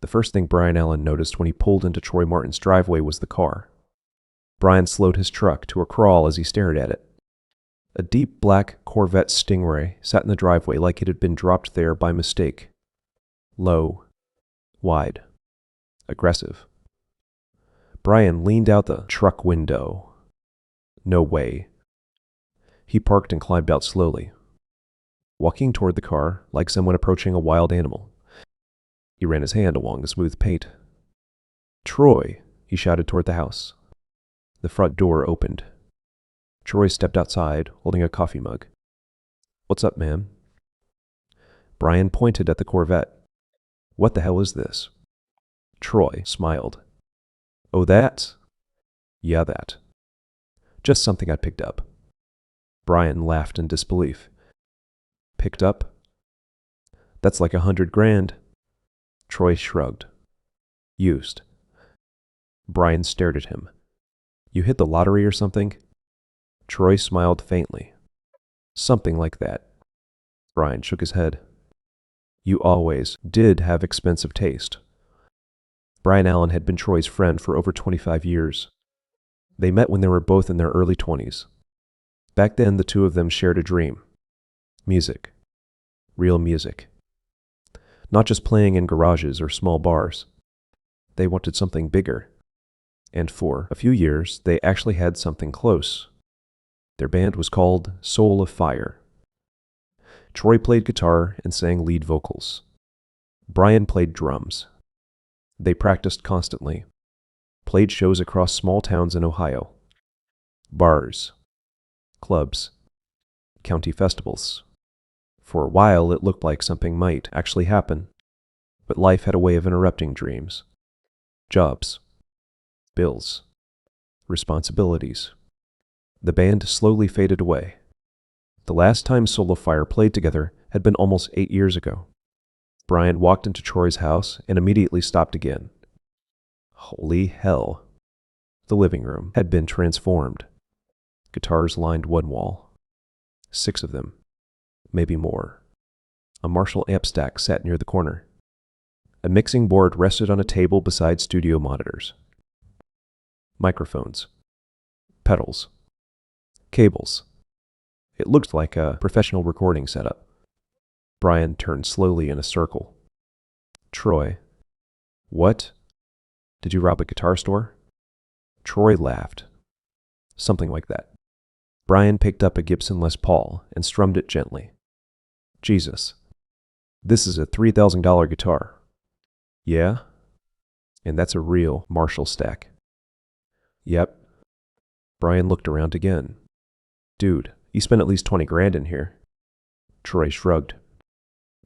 The first thing Brian Allen noticed when he pulled into Troy Martin's driveway was the car. Brian slowed his truck to a crawl as he stared at it. A deep black Corvette Stingray sat in the driveway like it had been dropped there by mistake. Low, wide, aggressive. Brian leaned out the truck window. No way. He parked and climbed out slowly, walking toward the car like someone approaching a wild animal. He ran his hand along the smooth paint. "Troy!" he shouted toward the house. The front door opened. Troy stepped outside, holding a coffee mug. "What's up, ma'am?" Brian pointed at the Corvette. "What the hell is this?" Troy smiled. "Oh, that? Yeah, that. Just something I picked up." Brian laughed in disbelief. "Picked up? That's like $100,000. Troy shrugged. "Used." Brian stared at him. "You hit the lottery or something?" Troy smiled faintly. "Something like that." Brian shook his head. "You always did have expensive taste." Brian Allen had been Troy's friend for over 25 years. They met when they were both in their early 20s. Back then, the two of them shared a dream. Music. Real music. Not just playing in garages or small bars. They wanted something bigger. And for a few years, they actually had something close. Their band was called Soul of Fire. Troy played guitar and sang lead vocals. Brian played drums. They practiced constantly. Played shows across small towns in Ohio. Bars. Clubs. County festivals. For a while, it looked like something might actually happen. But life had a way of interrupting dreams. Jobs. Bills. Responsibilities. The band slowly faded away. The last time Soul of Fire played together had been almost 8 years ago. Brian walked into Troy's house and immediately stopped again. Holy hell. The living room had been transformed. Guitars lined one wall. 6 of them. Maybe more. A Marshall amp stack sat near the corner. A mixing board rested on a table beside studio monitors. Microphones. Pedals. Cables. It looked like a professional recording setup. Brian turned slowly in a circle. "Troy." "What? Did you rob a guitar store?" Troy laughed. "Something like that." Brian picked up a Gibson Les Paul and strummed it gently. "Jesus. This is a $3,000 guitar." "Yeah? And that's a real Marshall stack." "Yep." Brian looked around again. "Dude, you spent at least 20 grand in here." Troy shrugged.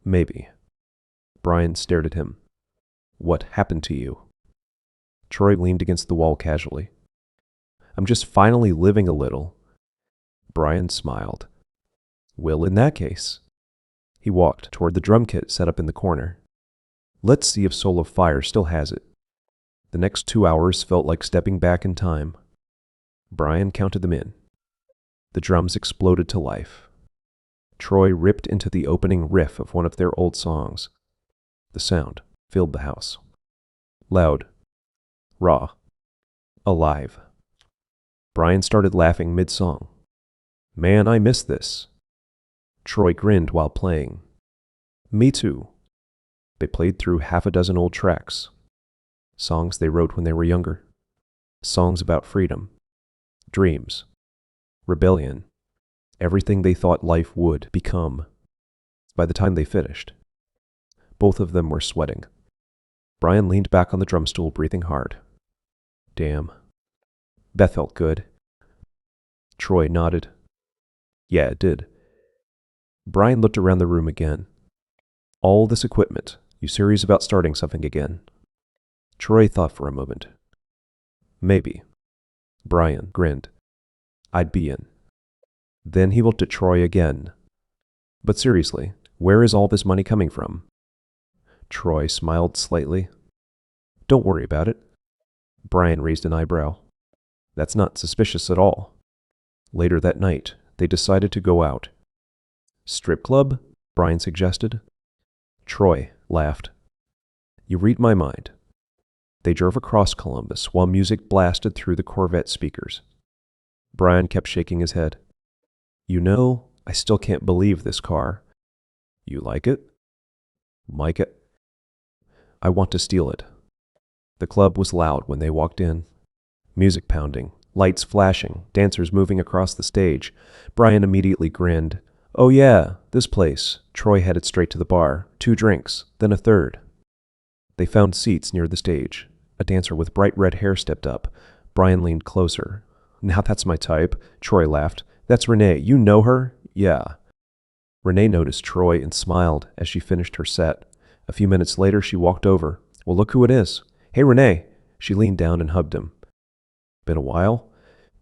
"Maybe." Brian stared at him. "What happened to you?" Troy leaned against the wall casually. "I'm just finally living a little." Brian smiled. "Well, in that case." He walked toward the drum kit set up in the corner. "Let's see if Soul of Fire still has it." The next 2 hours felt like stepping back in time. Brian counted them in. The drums exploded to life. Troy ripped into the opening riff of one of their old songs. The sound filled the house. Loud. Raw. Alive. Brian started laughing mid-song. "Man, I miss this." Troy grinned while playing. "Me too." They played through half a dozen old tracks. Songs they wrote when they were younger. Songs about freedom. Dreams. Rebellion. Everything they thought life would become. By the time they finished, both of them were sweating. Brian leaned back on the drum stool, breathing hard. "Damn. That felt good." Troy nodded. "Yeah, it did." Brian looked around the room again. "All this equipment. You serious about starting something again?" Troy thought for a moment. "Maybe." Brian grinned. "I'd be in." Then he looked at Troy again. "But seriously, where is all this money coming from?" Troy smiled slightly. "Don't worry about it." Brian raised an eyebrow. "That's not suspicious at all." Later that night, they decided to go out. "Strip club?" Brian suggested. Troy laughed. You read my mind. They drove across Columbus while music blasted through the Corvette speakers. Brian kept shaking his head. You know, I still can't believe this car. You like it? Like it? I want to steal it. The club was loud when they walked in. Music pounding, lights flashing, dancers moving across the stage. Brian immediately grinned. Oh yeah, this place. Troy headed straight to the bar. 2 drinks, then a third. They found seats near the stage. A dancer with bright red hair stepped up. Brian leaned closer. Now that's my type. Troy laughed. That's Renee. You know her? Yeah. Renee noticed Troy and smiled as she finished her set. A few minutes later, she walked over. Well, look who it is. Hey, Renee. She leaned down and hugged him. Been a while?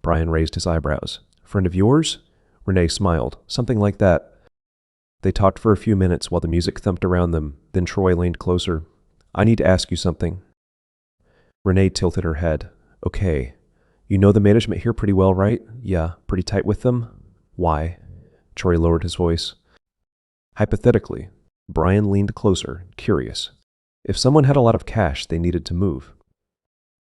Brian raised his eyebrows. Friend of yours? Renee smiled. Something like that. They talked for a few minutes while the music thumped around them. Then Troy leaned closer. I need to ask you something. Renee tilted her head. Okay. You know the management here pretty well, right? Yeah, pretty tight with them? Why? Troy lowered his voice. Hypothetically, Brian leaned closer, curious. If someone had a lot of cash they needed to move,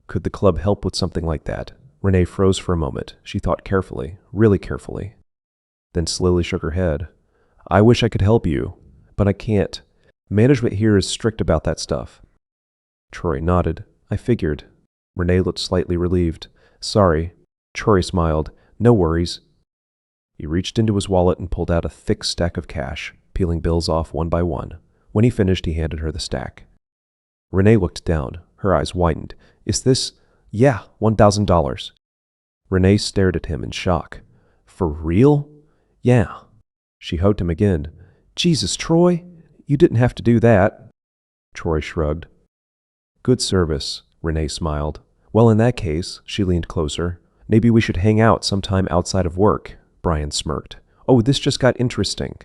could the club help with something like that? Renee froze for a moment. She thought carefully, really carefully, then slowly shook her head. I wish I could help you, but I can't. Management here is strict about that stuff. Troy nodded. I figured. Renee looked slightly relieved. Sorry. Troy smiled. No worries. He reached into his wallet and pulled out a thick stack of cash, peeling bills off one by one. When he finished, he handed her the stack. Renee looked down. Her eyes widened. Is this? Yeah, $1,000. Renee stared at him in shock. For real? Yeah. She hugged him again. Jesus, Troy, you didn't have to do that. Troy shrugged. Good service, Renee smiled. Well, in that case, she leaned closer. Maybe we should hang out sometime outside of work, Brian smirked. Oh, this just got interesting.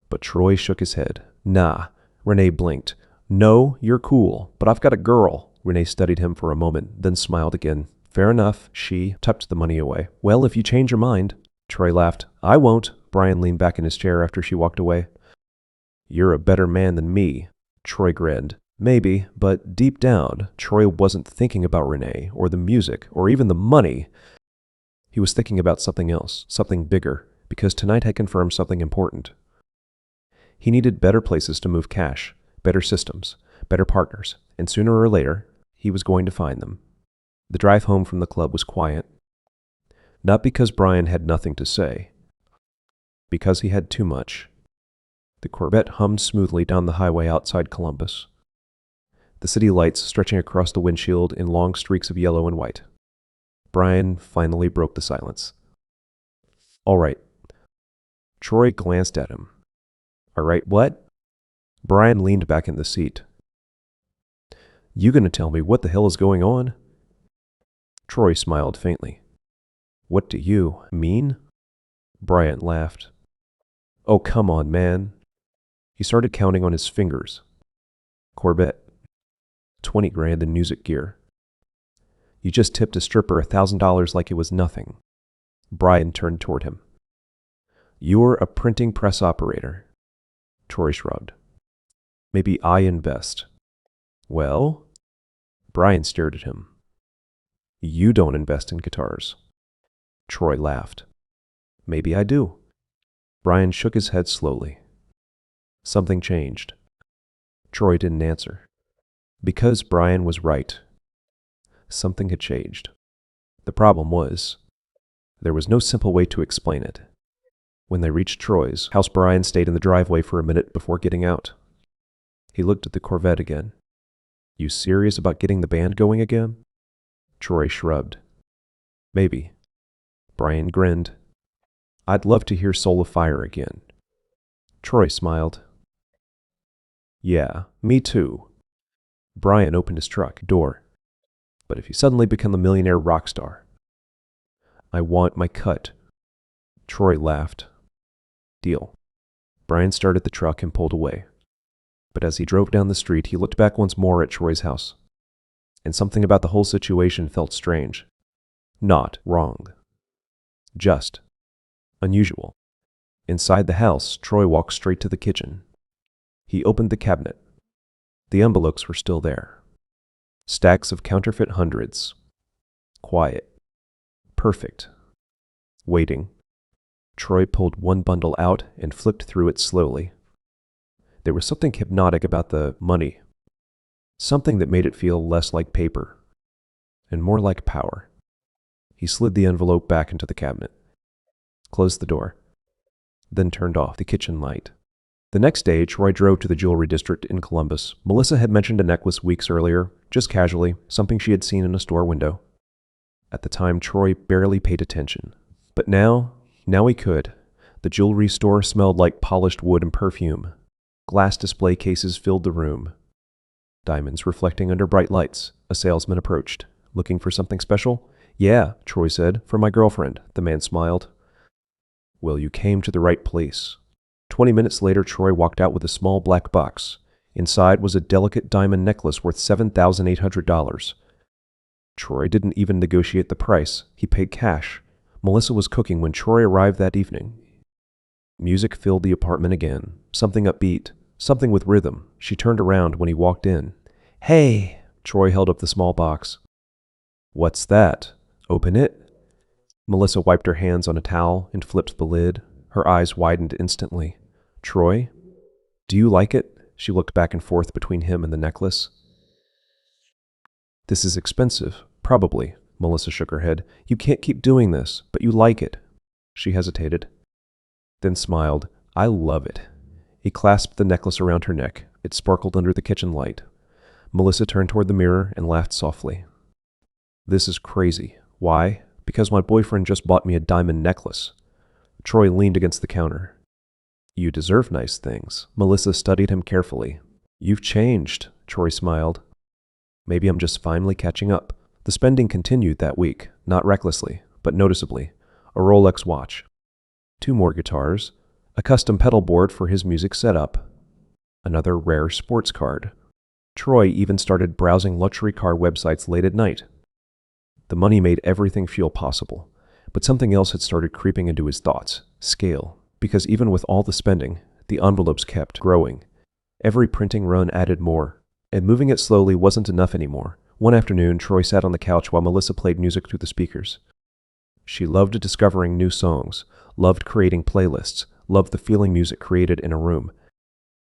But Troy shook his head. Nah. Renee blinked. No, you're cool, but I've got a girl. Renee studied him for a moment, then smiled again. Fair enough. She tucked the money away. Well, if you change your mind. Troy laughed. I won't. Brian leaned back in his chair after she walked away. You're a better man than me. Troy grinned. Maybe, but deep down, Troy wasn't thinking about Renee, or the music, or even the money. He was thinking about something else, something bigger, because tonight had confirmed something important. He needed better places to move cash, better systems, better partners, and sooner or later, he was going to find them. The drive home from the club was quiet. Not because Brian had nothing to say, because he had too much. The Corvette hummed smoothly down the highway outside Columbus, the city lights stretching across the windshield in long streaks of yellow and white. Brian finally broke the silence. All right. Troy glanced at him. All right, what? Brian leaned back in the seat. You gonna tell me what the hell is going on? Troy smiled faintly. What do you mean? Brian laughed. Oh, come on, man. He started counting on his fingers. Corvette. 20 grand in music gear. You just tipped a stripper $1,000 like it was nothing. Brian turned toward him. You're a printing press operator. Troy shrugged. Maybe I invest. Well? Brian stared at him. You don't invest in guitars. Troy laughed. Maybe I do. Brian shook his head slowly. Something changed. Troy didn't answer. Because Brian was right. Something had changed. The problem was, there was no simple way to explain it. When they reached Troy's house, Brian stayed in the driveway for a minute before getting out. He looked at the Corvette again. You serious about getting the band going again? Troy shrugged. Maybe. Brian grinned. I'd love to hear Soul of Fire again. Troy smiled. Yeah, me too. Brian opened his truck door. But if you suddenly become a millionaire rock star, I want my cut. Troy laughed. Deal. Brian started the truck and pulled away. But as he drove down the street, he looked back once more at Troy's house. And something about the whole situation felt strange. Not wrong. Just unusual. Inside the house, Troy walked straight to the kitchen. He opened the cabinet. The envelopes were still there. Stacks of counterfeit hundreds. Quiet. Perfect. Waiting. Troy pulled one bundle out and flipped through it slowly. There was something hypnotic about the money. Something that made it feel less like paper and more like power. He slid the envelope back into the cabinet, closed the door, then turned off the kitchen light. The next day, Troy drove to the jewelry district in Columbus. Melissa had mentioned a necklace weeks earlier, just casually, something she had seen in a store window. At the time, Troy barely paid attention. But now he could. The jewelry store smelled like polished wood and perfume. Glass display cases filled the room. Diamonds reflecting under bright lights. A salesman approached. Looking for something special? Yeah, Troy said. For my girlfriend. The man smiled. Well, you came to the right place. 20 minutes later, Troy walked out with a small black box. Inside was a delicate diamond necklace worth $7,800. Troy didn't even negotiate the price. He paid cash. Melissa was cooking when Troy arrived that evening. Music filled the apartment again. Something upbeat. Something with rhythm. She turned around when he walked in. Hey! Troy held up the small box. What's that? Open it? Melissa wiped her hands on a towel and flipped the lid. Her eyes widened instantly. Troy? Do you like it? She looked back and forth between him and the necklace. This is expensive. Probably. Melissa shook her head. You can't keep doing this, but you like it. She hesitated, then smiled. I love it. He clasped the necklace around her neck. It sparkled under the kitchen light. Melissa turned toward the mirror and laughed softly. This is crazy. Why? Because my boyfriend just bought me a diamond necklace. Troy leaned against the counter. You deserve nice things. Melissa studied him carefully. You've changed, Troy smiled. Maybe I'm just finally catching up. The spending continued that week, not recklessly, but noticeably. A Rolex watch. 2 more guitars. A custom pedal board for his music setup. Another rare sports card. Troy even started browsing luxury car websites late at night. The money made everything feel possible, but something else had started creeping into his thoughts. Scale. Because even with all the spending, the envelopes kept growing. Every printing run added more, and moving it slowly wasn't enough anymore. One afternoon, Troy sat on the couch while Melissa played music through the speakers. She loved discovering new songs, loved creating playlists, loved the feeling music created in a room.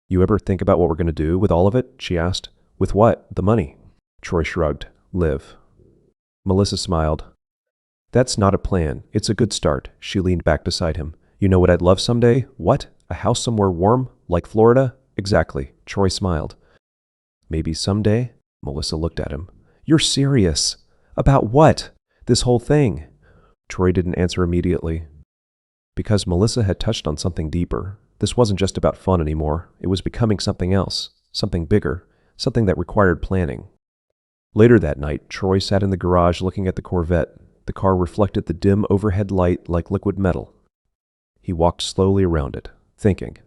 You ever think about what we're going to do with all of it? She asked. With what? The money. Troy shrugged. Live. Melissa smiled. That's not a plan. It's a good start. She leaned back beside him. You know what I'd love someday? What? A house somewhere warm? Like Florida? Exactly. Troy smiled. Maybe someday? Melissa looked at him. You're serious. About what? This whole thing. Troy didn't answer immediately. Because Melissa had touched on something deeper. This wasn't just about fun anymore. It was becoming something else. Something bigger. Something that required planning. Later that night, Troy sat in the garage looking at the Corvette. The car reflected the dim overhead light like liquid metal. He walked slowly around it, thinking.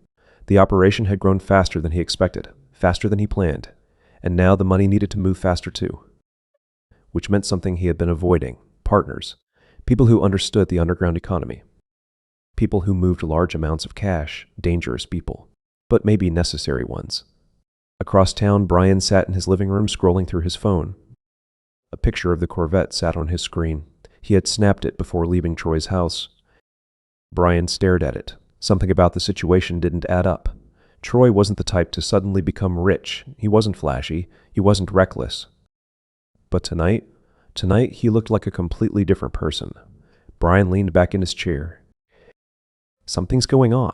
The operation had grown faster than he expected, faster than he planned, and now the money needed to move faster too. Which meant something he had been avoiding. Partners. People who understood the underground economy. People who moved large amounts of cash. Dangerous people, but maybe necessary ones. Across town, Brian sat in his living room scrolling through his phone. A picture of the Corvette sat on his screen. He had snapped it before leaving Troy's house. Brian stared at it. Something about the situation didn't add up. Troy wasn't the type to suddenly become rich. He wasn't flashy. He wasn't reckless. But tonight he looked like a completely different person. Brian leaned back in his chair. Something's going on.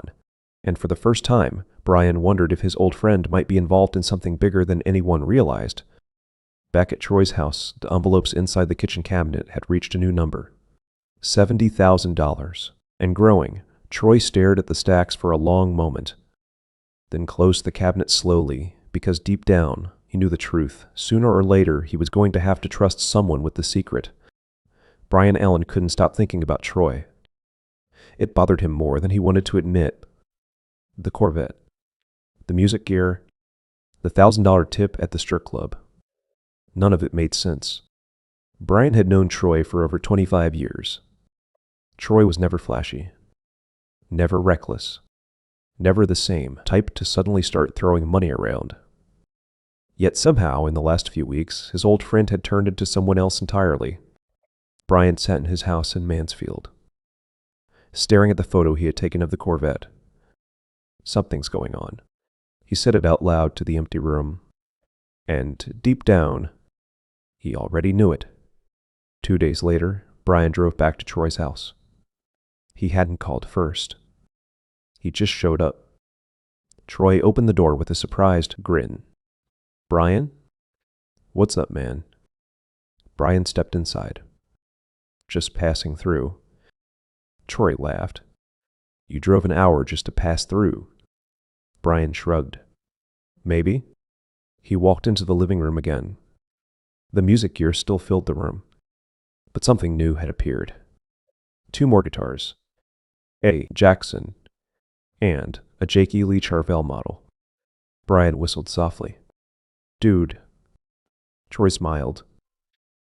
And for the first time, Brian wondered if his old friend might be involved in something bigger than anyone realized. Back at Troy's house, the envelopes inside the kitchen cabinet had reached a new number. $70,000. And growing. Troy stared at the stacks for a long moment, then closed the cabinet slowly, because deep down, he knew the truth. Sooner or later, he was going to have to trust someone with the secret. Brian Allen couldn't stop thinking about Troy. It bothered him more than he wanted to admit. The Corvette. The music gear. The $1,000 tip at the strip club. None of it made sense. Brian had known Troy for over 25 years. Troy was never flashy. Never reckless. Never the same type to suddenly start throwing money around. Yet somehow, in the last few weeks, his old friend had turned into someone else entirely. Brian sat in his house in Mansfield, staring at the photo he had taken of the Corvette. Something's going on. He said it out loud to the empty room. And deep down, he already knew it. 2 days later, Brian drove back to Troy's house. He hadn't called first. He just showed up. Troy opened the door with a surprised grin. "Brian?" "What's up, man?" Brian stepped inside. "Just passing through." Troy laughed. "You drove an hour just to pass through." Brian shrugged. "Maybe." He walked into the living room again. The music gear still filled the room, but something new had appeared. 2 more guitars, a Jackson, and a Jakey Lee Charvel model. Brian whistled softly. "Dude." Troy smiled.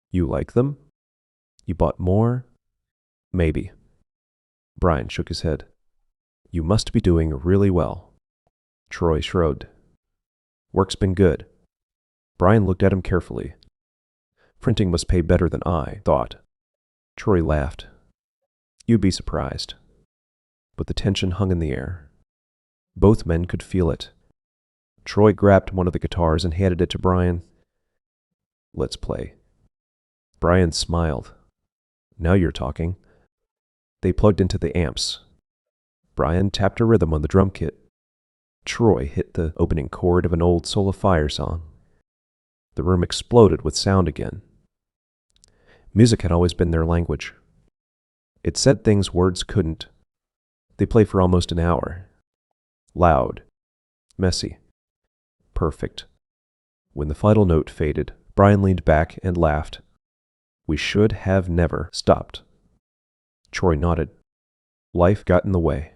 "You like them? You bought more?" "Maybe." Brian shook his head. "You must be doing really well." Troy shrugged. "Work's been good." Brian looked at him carefully. "Printing must pay better than I thought." Troy laughed. "You'd be surprised." But the tension hung in the air. Both men could feel it. Troy grabbed one of the guitars and handed it to Brian. "Let's play." Brian smiled. "Now you're talking." They plugged into the amps. Brian tapped a rhythm on the drum kit. Troy hit the opening chord of an old Soul of Fire song. The room exploded with sound again. Music had always been their language. It said things words couldn't. They played for almost an hour. Loud. Messy. Perfect. When the final note faded, Brian leaned back and laughed. "We should have never stopped." Troy nodded. Life got in the way.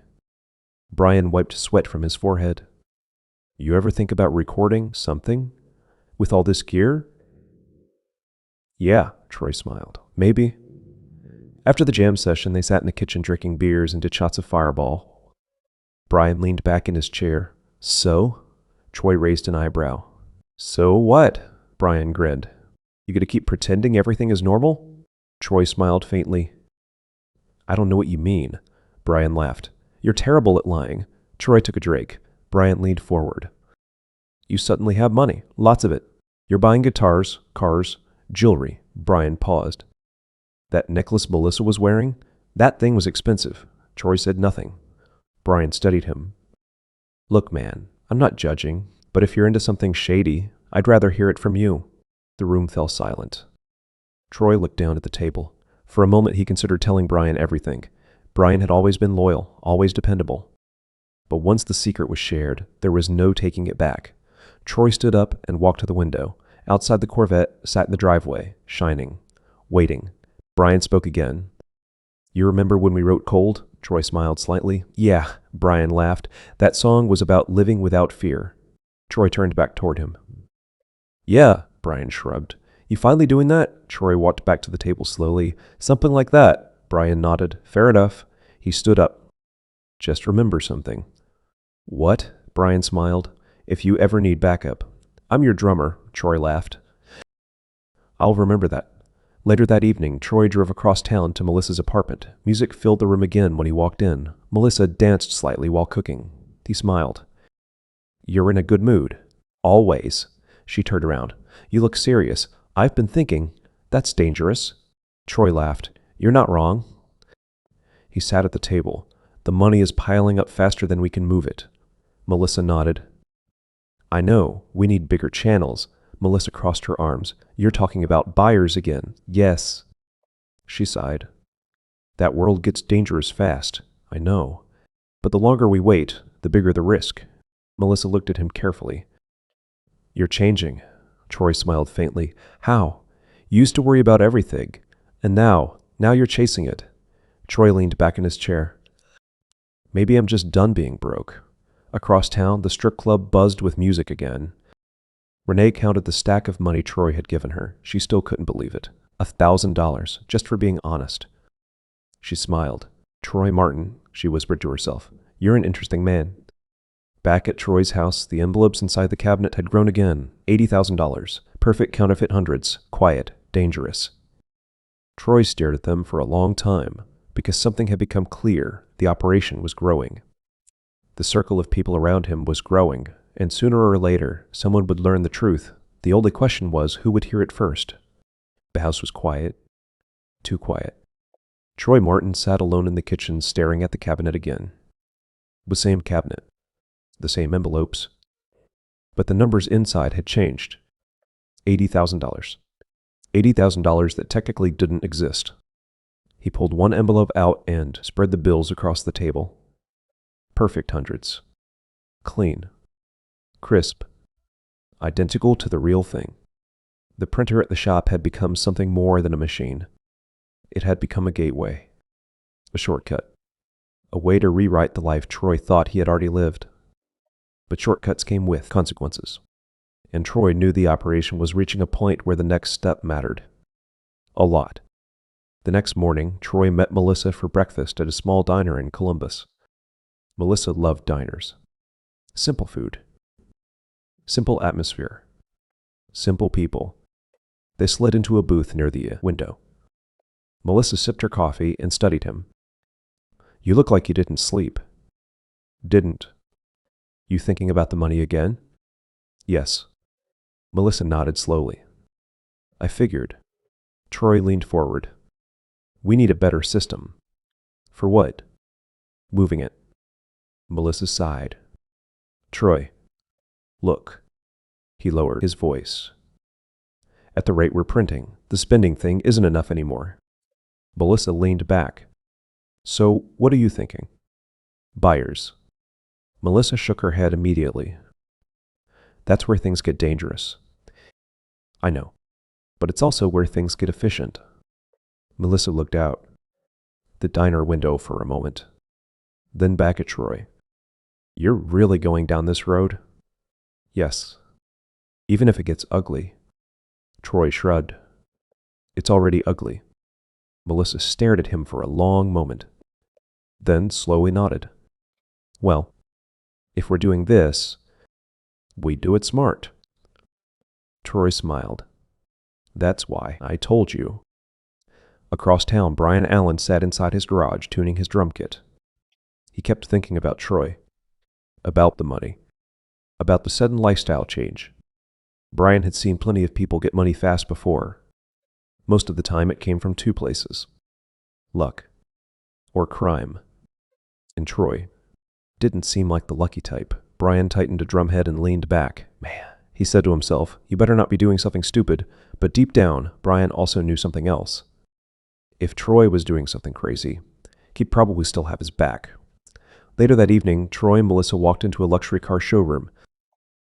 Brian wiped sweat from his forehead. "You ever think about recording something? With all this gear?" "Yeah," Troy smiled. "Maybe." After the jam session, they sat in the kitchen drinking beers and did shots of Fireball. Brian leaned back in his chair. "So?" Troy raised an eyebrow. "So what?" Brian grinned. "You gonna keep pretending everything is normal?" Troy smiled faintly. "I don't know what you mean." Brian laughed. "You're terrible at lying." Troy took a drink. Brian leaned forward. "You suddenly have money. Lots of it. You're buying guitars, cars, jewelry." Brian paused. "That necklace Melissa was wearing? That thing was expensive." Troy said nothing. Brian studied him. "Look, man, I'm not judging, but if you're into something shady, I'd rather hear it from you." The room fell silent. Troy looked down at the table. For a moment he considered telling Brian everything. Brian had always been loyal, always dependable. But once the secret was shared, there was no taking it back. Troy stood up and walked to the window. Outside, the Corvette sat in the driveway, shining, waiting. Brian spoke again. "You remember when we wrote Cold?" Troy smiled slightly. "Yeah," Brian laughed. "That song was about living without fear." Troy turned back toward him. "Yeah," Brian shrugged. "You finally doing that?" Troy walked back to the table slowly. "Something like that." Brian nodded. "Fair enough." He stood up. "Just remember something." "What?" Brian smiled. "If you ever need backup." "I'm your drummer," Troy laughed. "I'll remember that." Later that evening, Troy drove across town to Melissa's apartment. Music filled the room again when he walked in. Melissa danced slightly while cooking. He smiled. "You're in a good mood." "Always." She turned around. "You look serious." "I've been thinking." "That's dangerous." Troy laughed. "You're not wrong." He sat at the table. "The money is piling up faster than we can move it." Melissa nodded. "I know. We need bigger channels." Melissa crossed her arms. "You're talking about buyers again." "Yes." She sighed. "That world gets dangerous fast." "I know. But the longer we wait, the bigger the risk." Melissa looked at him carefully. "You're changing." Troy smiled faintly. "How?" "You used to worry about everything. And now you're chasing it." Troy leaned back in his chair. "Maybe I'm just done being broke." Across town, the strip club buzzed with music again. Renee counted the stack of money Troy had given her. She still couldn't believe it. $1,000, just for being honest. She smiled. "Troy Martin," she whispered to herself. "You're an interesting man." Back at Troy's house, the envelopes inside the cabinet had grown again. $80,000. Perfect counterfeit hundreds. Quiet. Dangerous. Troy stared at them for a long time, because something had become clear. The operation was growing. The circle of people around him was growing, and sooner or later, someone would learn the truth. The only question was who would hear it first. The house was quiet. Too quiet. Troy Martin sat alone in the kitchen staring at the cabinet again. The same cabinet. The same envelopes. But the numbers inside had changed. $80,000. $80,000 that technically didn't exist. He pulled one envelope out and spread the bills across the table. Perfect hundreds. Clean. Crisp. Identical to the real thing. The printer at the shop had become something more than a machine. It had become a gateway. A shortcut. A way to rewrite the life Troy thought he had already lived. But shortcuts came with consequences. And Troy knew the operation was reaching a point where the next step mattered. A lot. The next morning, Troy met Melissa for breakfast at a small diner in Columbus. Melissa loved diners. Simple food. Simple atmosphere. Simple people. They slid into a booth near the window. Melissa sipped her coffee and studied him. "You look like you didn't sleep." "Didn't." "You thinking about the money again?" "Yes." Melissa nodded slowly. "I figured." Troy leaned forward. "We need a better system." "For what?" "Moving it." Melissa sighed. "Troy, look." He lowered his voice. "At the rate we're printing, the spending thing isn't enough anymore." Melissa leaned back. "So, what are you thinking?" "Buyers." Melissa shook her head immediately. "That's where things get dangerous." "I know, but it's also where things get efficient." Melissa looked out the diner window for a moment, then back at Troy. "You're really going down this road?" "Yes. Even if it gets ugly." Troy shrugged. "It's already ugly." Melissa stared at him for a long moment, then slowly nodded. "Well, if we're doing this, we do it smart." Troy smiled. "That's why I told you." Across town, Brian Allen sat inside his garage tuning his drum kit. He kept thinking about Troy, about the money, about the sudden lifestyle change. Brian had seen plenty of people get money fast before. Most of the time it came from two places: luck or crime. And Troy didn't seem like the lucky type. Brian tightened a drumhead and leaned back. "Man," he said to himself, "you better not be doing something stupid." But deep down, Brian also knew something else. If Troy was doing something crazy, he'd probably still have his back. Later that evening, Troy and Melissa walked into a luxury car showroom.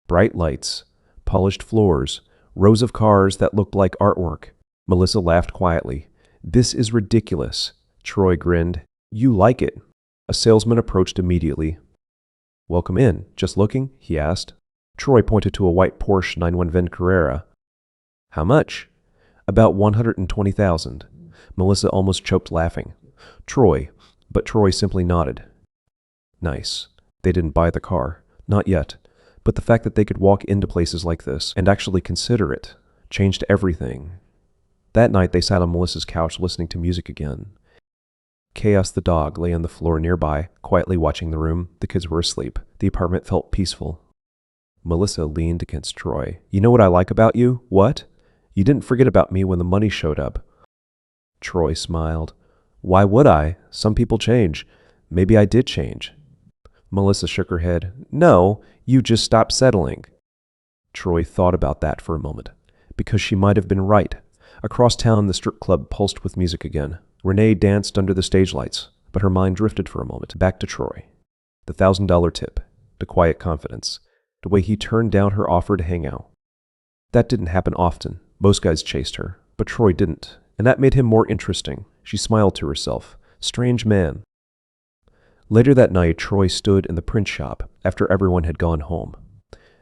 Bright lights, polished floors, rows of cars that looked like artwork. Melissa laughed quietly. "This is ridiculous." Troy grinned. "You like it." A salesman approached immediately. "Welcome in. Just looking?" he asked. Troy pointed to a white Porsche 911 Carrera. "How much?" "About $120,000. Melissa almost choked laughing. But Troy simply nodded. Nice. They didn't buy the car. Not yet. But the fact that they could walk into places like this and actually consider it changed everything. That night they sat on Melissa's couch listening to music again. Chaos the dog lay on the floor nearby, quietly watching the room. The kids were asleep. The apartment felt peaceful. Melissa leaned against Troy. "You know what I like about you?" "What?" "You didn't forget about me when the money showed up." Troy smiled. "Why would I? Some people change. Maybe I did change." Melissa shook her head. "No, you just stopped settling." Troy thought about that for a moment, because she might have been right. Across town, the strip club pulsed with music again. Renee danced under the stage lights, but her mind drifted for a moment back to Troy. The $1,000 tip, the quiet confidence, the way he turned down her offer to hang out. That didn't happen often. Most guys chased her, but Troy didn't, and that made him more interesting. She smiled to herself. Strange man. Later that night, Troy stood in the print shop after everyone had gone home.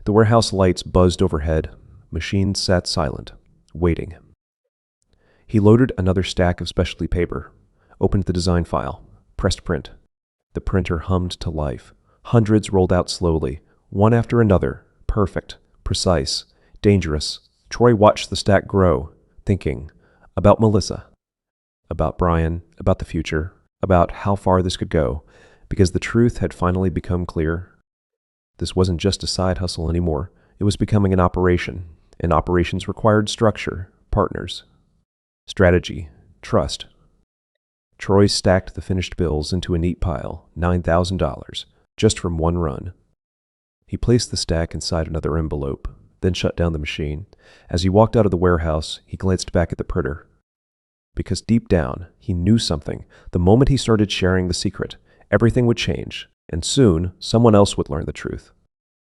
The warehouse lights buzzed overhead. Machines sat silent, waiting. He loaded another stack of specialty paper, opened the design file, pressed print. The printer hummed to life. Hundreds rolled out slowly, One after another, perfect, precise, dangerous, Troy watched the stack grow, thinking about Melissa, about Brian, about the future, about how far this could go, because the truth had finally become clear. This wasn't just a side hustle anymore. It was becoming an operation, and operations required structure, partners, strategy, trust. Troy stacked the finished bills into a neat pile, $9,000, just from one run. He placed the stack inside another envelope, then shut down the machine. As he walked out of the warehouse, he glanced back at the printer. Because deep down, he knew something. The moment he started sharing the secret, everything would change, and soon someone else would learn the truth.